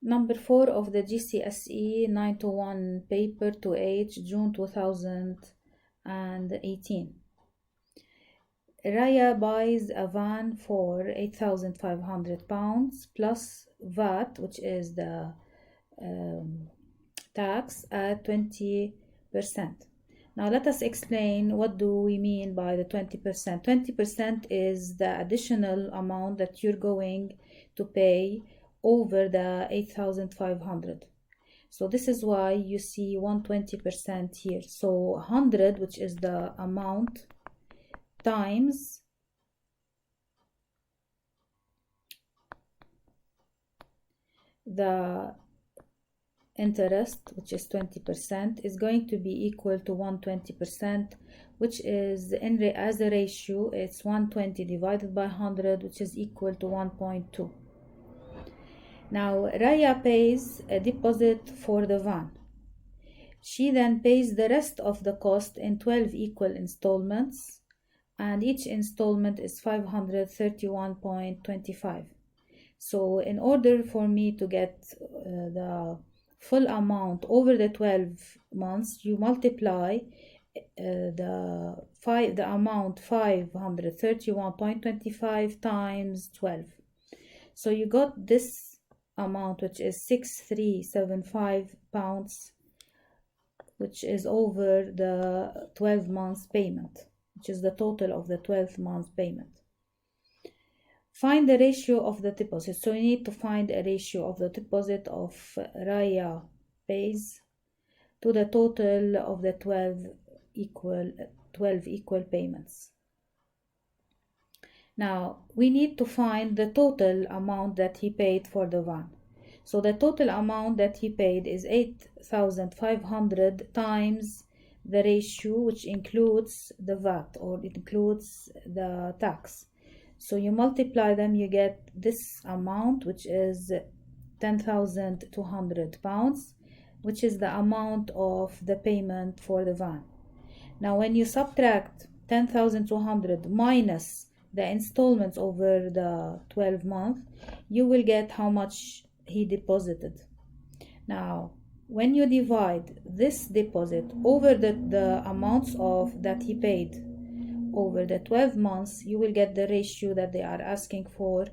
Number 4 of the GCSE 921 paper 2H June 2018. Raya buys a van for £8,500 plus VAT, which is the tax, at 20%. Now let us explain what do we mean by the 20%. 20% is the additional amount that you're going to pay over the 8,500. So this is why you see 120% here. So 100, which is the amount, times the interest, which is 20%, is going to be equal to 120%, which is as a ratio, it's 120 divided by 100, which is equal to 1.2. Now Raya pays a deposit for the van. She then pays the rest of the cost in 12 equal installments, and each installment is 531.25. So in order for me to get the full amount over the 12 months, you multiply the amount 531.25 times 12. So you got this amount, which is £6,375, which is over the 12 months payment, which is the total of the 12 months payment. Find the ratio of the deposit. So you need to find a ratio of the deposit of Raya pays to the total of the 12 equal payments. Now we need to find the total amount that he paid for the van. So the total amount that he paid is 8,500 times the ratio, which includes the VAT, or it includes the tax. So you multiply them, you get this amount, which is £10,200, which is the amount of the payment for the van. Now when you subtract 10,200 minus the installments over the 12 months, you will get how much he deposited. Now when you divide this deposit over the amounts of that he paid over the 12 months, you will get the ratio that they are asking for,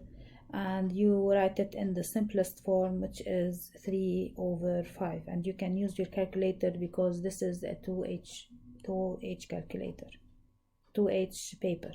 and you write it in the simplest form, which is 3/5, and you can use your calculator because this is a 2H calculator, 2H paper.